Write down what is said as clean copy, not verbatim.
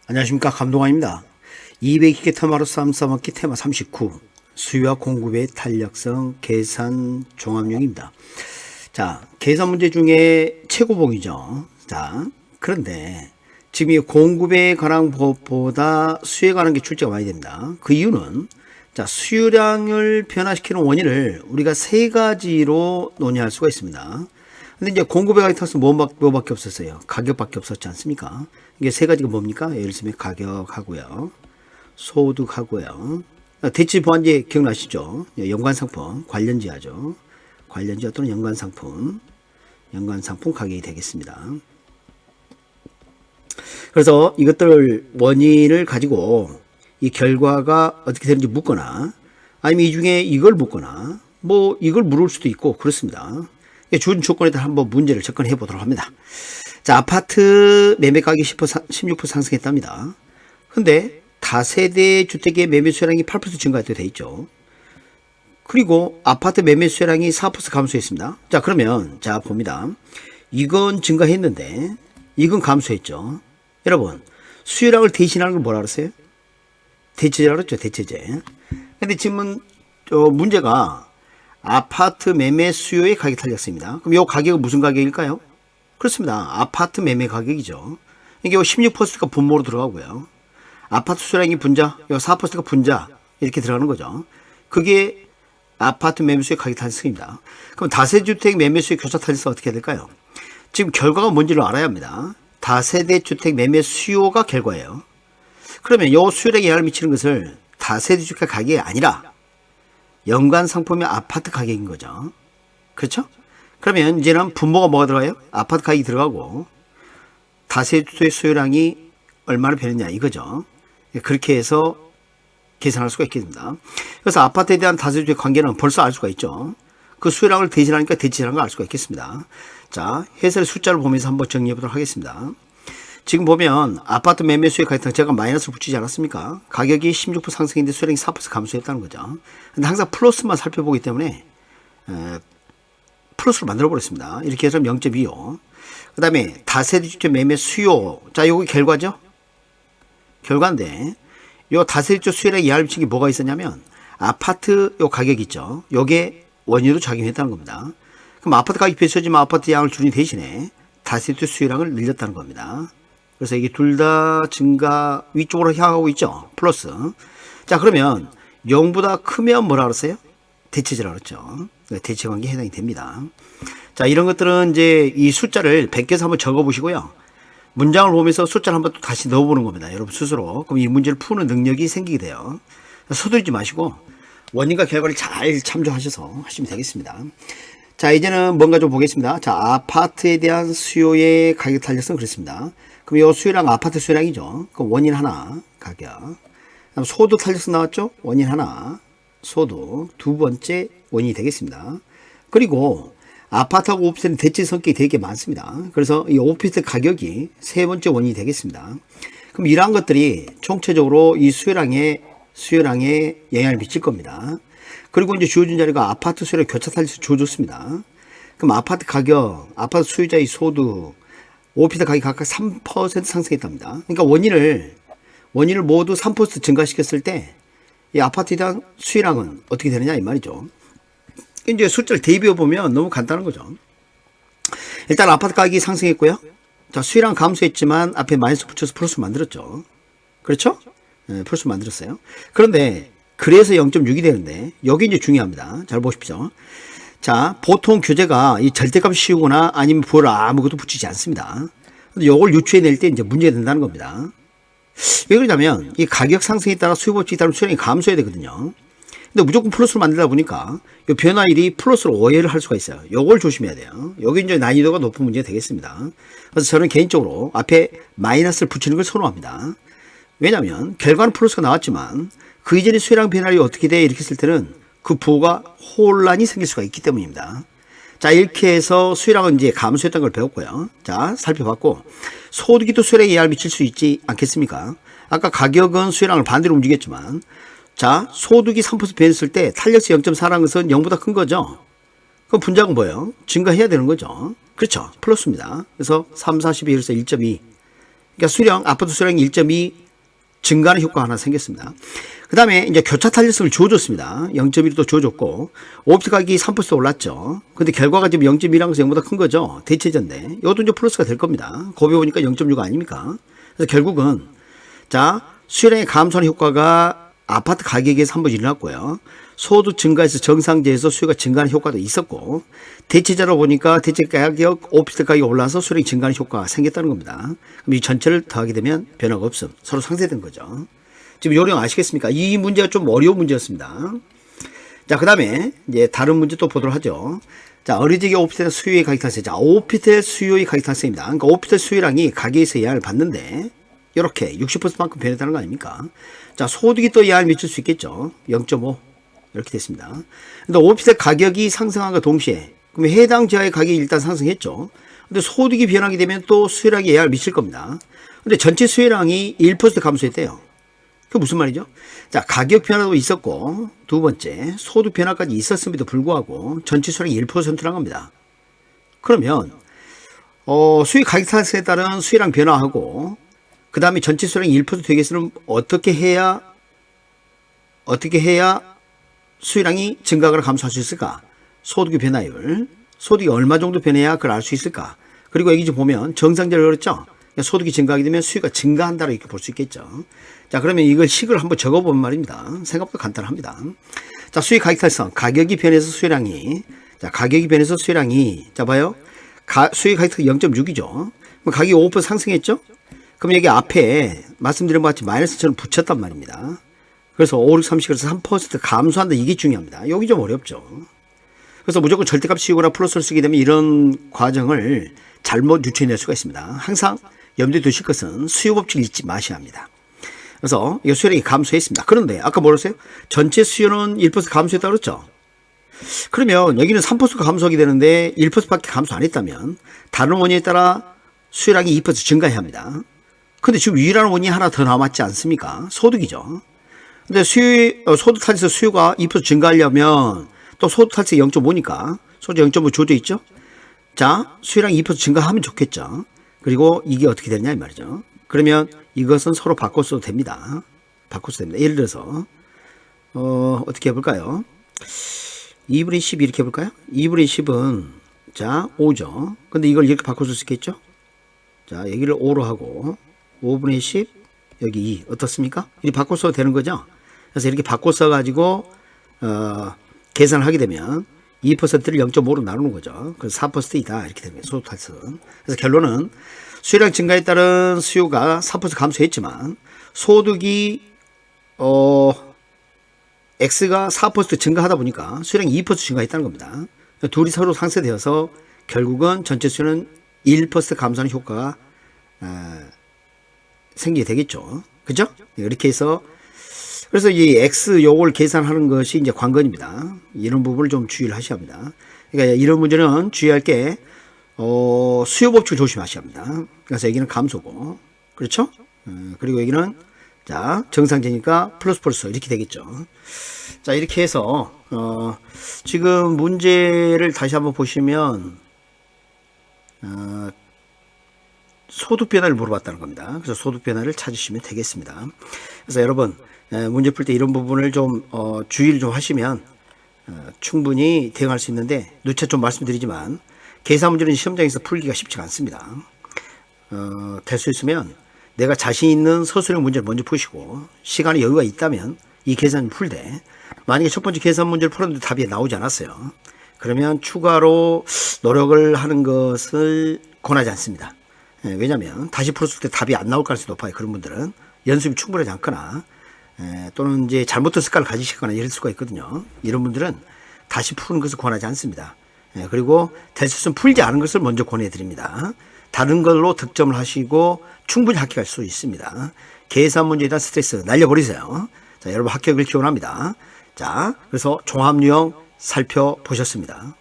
안녕하십니까, 감독관입니다. 200개 테마로 쌈 싸먹기 테마 39 수요와 공급의 탄력성 계산 종합용입니다. 자, 계산 문제 중에 최고봉이죠. 자, 그런데 지금 이 공급에 관한 법보다 수요에 관한 게 출제가 많이 됩니다. 그 이유는 자, 수요량을 변화시키는 원인을 우리가 세 가지로 논의할 수가 있습니다. 근데 이제 공급에 관한 타서 뭐밖에 없었어요? 가격밖에 없었지 않습니까? 이게 세 가지가 뭡니까? 예를 들면 가격하고요, 소득하고요, 대치 보완제 기억나시죠? 연관상품, 관련지하죠. 관련지 또는 연관상품 가격이 되겠습니다. 그래서 이것들 원인을 가지고 이 결과가 어떻게 되는지 묻거나 아니면 이 중에 이걸 묻거나 뭐 이걸 물을 수도 있고 그렇습니다. 준 조건에 따라 한번 문제를 접근해 보도록 합니다. 자, 아파트 매매 가격이 16% 상승했답니다. 근데 다세대 주택의 매매 수요량이 8% 증가했다고 되어 있죠. 그리고 아파트 매매 수요량이 4% 감소했습니다. 자, 그러면 자 봅니다. 이건 증가했는데 이건 감소했죠. 여러분, 수요량을 대신하는 걸 뭐라 그랬어요? 대체제라고 그랬죠. 대체제. 근데 지금은 문제가 아파트 매매 수요의 가격 탄력성입니다. 그럼 이 가격은 무슨 가격일까요? 그렇습니다. 아파트 매매 가격이죠. 이게 16%가 분모로 들어가고요. 아파트 수요량이 분자, 4%가 분자 이렇게 들어가는 거죠. 그게 아파트 매매 수요 가격 탄력성입니다. 그럼 다세주택 매매 수요 교차 탄력성 어떻게 해야 될까요? 지금 결과가 뭔지를 알아야 합니다. 다세대 주택 매매 수요가 결과예요. 그러면 이 수요량에 영향을 미치는 것을 다세대 주택 가격이 아니라 연관 상품의 아파트 가격인 거죠. 그렇죠? 그러면 이제는 분모가 뭐가 들어가요? 아파트 가격이 들어가고 다세대 수요량이 얼마나 변했냐 이거죠. 그렇게 해서 계산할 수가 있겠습니다. 그래서 아파트에 대한 다세대 관계는 벌써 알 수가 있죠. 그 수요량을 대신하니까 대체라는 걸 알 수가 있겠습니다. 자, 해설 숫자를 보면서 한번 정리해 보도록 하겠습니다. 지금 보면 아파트 매매 수요 가격 제가 마이너스를 붙이지 않았습니까? 가격이 16% 상승인데 수요량이 4% 감소했다는 거죠. 근데 항상 플러스만 살펴보기 때문에 플러스로 만들어 버렸습니다. 이렇게 해서 0.25. 그 다음에 다세대 주택 매매 수요. 자, 요거 결과죠? 결과인데 요 다세대 주택 수요량에 영향을 미친 게 뭐가 있었냐면 아파트 요 가격 있죠. 요게 원인으로 작용했다는 겁니다. 그럼 아파트 가격이 비싸지만 아파트 양을 줄인 대신에 다세대 주택 수요량을 늘렸다는 겁니다. 그래서 이게 둘 다 증가 위쪽으로 향하고 있죠. 플러스. 자, 그러면 0보다 크면 뭐라 그랬어요? 대체제라고 그랬죠. 대체 관계에 해당이 됩니다. 자, 이런 것들은 이제 이 숫자를 베껴서 한번 적어 보시고요. 문장을 보면서 숫자를 한번 또 다시 넣어 보는 겁니다. 여러분 스스로. 그럼 이 문제를 푸는 능력이 생기게 돼요. 서두르지 마시고 원인과 결과를 잘 참조하셔서 하시면 되겠습니다. 자, 이제는 뭔가 좀 보겠습니다. 자, 아파트에 대한 수요의 가격 탄력성 그렇습니다. 그럼 이 수요량 아파트 수요량이죠. 그럼 원인 하나 가격. 그다음 소득 탄력성 나왔죠. 원인 하나 소득 두 번째 원인이 되겠습니다. 그리고 아파트하고 오피스는 대체 성격이 되게 많습니다. 그래서 이 오피스 가격이 세 번째 원인이 되겠습니다. 그럼 이러한 것들이 총체적으로 이 수요량에 영향을 미칠 겁니다. 그리고 이제 주어진 자리가 아파트 수요량 교차 탄력성 주어졌습니다. 그럼 아파트 가격, 아파트 소유자의 소득, 오피스 가격이 각각 3% 상승했답니다. 그러니까 원인을 모두 3% 증가시켰을 때 이 아파트에 대한 수요량은 어떻게 되느냐 이 말이죠. 이제 숫자를 대비해 보면 너무 간단한 거죠. 일단 아파트 가격이 상승했고요. 자, 수요량 감소했지만 앞에 마이너스 붙여서 플러스 만들었죠. 그렇죠? 네, 플러스 만들었어요. 그런데 그래서 0.6이 되는데 여기 이제 중요합니다. 잘 보십시오. 자, 보통 교재가 이 절대값 씌우거나 아니면 부호를 아무것도 붙이지 않습니다. 근데 이걸 유추해낼 때 이제 문제가 된다는 겁니다. 왜 그러냐면 이 가격 상승에 따라 수요 법칙에 따르면 수요량이 감소해야 되거든요. 근데 무조건 플러스로 만들다 보니까 이 변화일이 플러스로 오해를 할 수가 있어요. 요걸 조심해야 돼요. 여기 이제 난이도가 높은 문제가 되겠습니다. 그래서 저는 개인적으로 앞에 마이너스를 붙이는 걸 선호합니다. 왜냐하면 결과는 플러스가 나왔지만 그 이전의 수요량 변화율이 어떻게 돼 이렇게 했을 때는 그 부호가 혼란이 생길 수가 있기 때문입니다. 자, 이렇게 해서 수요량은 이제 감소했던 걸 배웠고요. 자, 살펴봤고 소득이 또 수요량에 영향을 미칠 수 있지 않겠습니까? 아까 가격은 수요량을 반대로 움직였지만 자, 소득이 3% 변했을 때 탄력성 0.4라는 것은 0보다 큰 거죠. 그럼 분자가 뭐예요? 증가해야 되는 거죠. 그렇죠. 플러스입니다. 그래서 3, 40에 1에서 1.2. 그러니까 아파트 수령 1.2 증가하는 효과가 하나 생겼습니다. 그 다음에 이제 교차 탄력성을 주어줬습니다. 0.1도 또 주어줬고, 오피스 가격이 3% 올랐죠. 근데 결과가 지금 0.1이라는 것은 0보다 큰 거죠. 대체제인데. 이것도 이제 플러스가 될 겁니다. 곱해 보니까 0.6 아닙니까? 그래서 결국은, 자, 수요량이 감소하는 효과가 아파트 가격에서 한번 일어났고요. 소득 증가에서 정상제에서 수요가 증가하는 효과도 있었고, 대체제로 보니까 대체 가격, 오피스 가격이 올라서 수요량이 증가하는 효과가 생겼다는 겁니다. 그럼 이 전체를 더하게 되면 변화가 없음. 서로 상쇄된 거죠. 지금 요령 아시겠습니까? 이 문제가 좀 어려운 문제였습니다. 자, 그 다음에 이제 다른 문제 또 보도록 하죠. 자, 어리지기 오피스텔 수요의 가격 탄생. 자, 오피스텔 수요의 가격 탄생입니다. 그러니까 오피스텔 수요량이 가격에서 영향을 받는데, 이렇게 60%만큼 변했다는 거 아닙니까? 자, 소득이 또 영향을 미칠 수 있겠죠. 0.5. 이렇게 됐습니다. 근데 오피스텔 가격이 상승한과 동시에, 그럼 해당 지하의 가격이 일단 상승했죠. 근데 소득이 변하게 되면 또 수요량에 영향을 미칠 겁니다. 근데 전체 수요량이 1% 감소했대요. 그게 무슨 말이죠? 자, 가격 변화도 있었고, 두 번째, 소득 변화까지 있었음에도 불구하고, 전체 수요량이 1%란 겁니다. 그러면, 수요 가격 탄생에 따른 수요량 변화하고, 그 다음에 전체 수요량이 1% 되기 위해서는 어떻게 해야 수요량이 증가하거나 감소할 수 있을까? 소득의 변화율, 소득이 얼마 정도 변해야 그걸 알 수 있을까? 그리고 여기 좀 보면 정상적으로 그랬죠? 소득이 증가하게 되면 수요가 증가한다고 이렇게 볼 수 있겠죠. 자, 그러면 이걸 식을 한번 적어보면 말입니다. 생각보다 간단합니다. 자, 수요 가격 탈성, 가격이 변해서 수요량이, 자, 가격이 변해서 수요량이, 자, 봐요. 수요 가격 0.6이죠. 그럼 가격이 5% 상승했죠? 그럼 여기 앞에 말씀드린 것 같이 마이너스처럼 붙였단 말입니다. 그래서 5, 6, 30에서 3% 감소한다. 이게 중요합니다. 여기 좀 어렵죠. 그래서 무조건 절대값 씌우거나 플러스를 쓰게 되면 이런 과정을 잘못 유추해낼 수가 있습니다. 항상 염두에 두실 것은 수요 법칙을 잊지 마셔야 합니다. 그래서 이 수요량이 감소했습니다. 그런데 아까 뭐랬어요? 전체 수요는 1% 감소했다고 그랬죠? 그러면 여기는 3%가 감소하게 되는데 1%밖에 감소 안 했다면 다른 원인에 따라 수요량이 2% 증가해야 합니다. 근데 지금 유일한 원인이 하나 더 남았지 않습니까? 소득이죠. 근데 소득 탈에서 수요가 2% 증가하려면 또 소득 탈세 0.5니까 소득 0.5 조져 있죠? 자, 수요량 2% 증가하면 좋겠죠. 그리고 이게 어떻게 되냐 이 말이죠. 그러면 이것은 서로 바꿔서도 됩니다. 예를 들어서 어떻게 해볼까요? 2분의 10 이렇게 해볼까요? 2분의 10은 자 5죠. 근데 이걸 이렇게 바꿔줄 수 있겠죠? 자, 여기를 5로 하고 5분의 10 여기 2 어떻습니까? 이렇게 바꿔 써도 되는 거죠. 그래서 이렇게 바꿔 써가지고 계산을 하게 되면 2%를 0.5로 나누는 거죠. 그래서 4%이다 이렇게 되는 거예요. 소득 탈승. 그래서 결론은 수요량 증가에 따른 수요가 4% 감소했지만 소득이 X가 4% 증가하다 보니까 수요량이 2% 증가했다는 겁니다. 둘이 서로 상쇄되어서 결국은 전체 수요는 1% 감소하는 효과가 생기게 되겠죠. 그죠? 이렇게 해서 그래서 이 X 요걸 계산하는 것이 이제 관건입니다. 이런 부분을 좀 주의를 하셔야 합니다. 그러니까 이런 문제는 주의할 게 수요 법칙을 조심하셔야 합니다. 그래서 여기는 감소고 그렇죠? 그리고 여기는 자 정상제니까 플러스 이렇게 되겠죠. 자 이렇게 해서 지금 문제를 다시 한번 보시면 소득 변화를 물어봤다는 겁니다. 그래서 소득 변화를 찾으시면 되겠습니다. 그래서 여러분 문제 풀 때 이런 부분을 좀 주의를 좀 하시면 충분히 대응할 수 있는데 누차 좀 말씀드리지만 계산 문제는 시험장에서 풀기가 쉽지가 않습니다. 될 수 있으면 내가 자신 있는 서술형 문제를 먼저 푸시고 시간이 여유가 있다면 이 계산을 풀되 만약에 첫 번째 계산 문제를 풀었는데 답이 나오지 않았어요. 그러면 추가로 노력을 하는 것을 권하지 않습니다. 왜냐하면 다시 풀었을 때 답이 안 나올 가능성이 높아요. 그런 분들은 연습이 충분하지 않거나 또는 이제 잘못된 습관을 가지시거나 이럴 수가 있거든요. 이런 분들은 다시 푸는 것을 권하지 않습니다. 그리고 될 수 있으면 풀지 않은 것을 먼저 권해드립니다. 다른 걸로 득점을 하시고 충분히 합격할 수 있습니다. 계산 문제에 대한 스트레스 날려버리세요. 자, 여러분 합격을 기원합니다. 자, 그래서 종합 유형 살펴보셨습니다.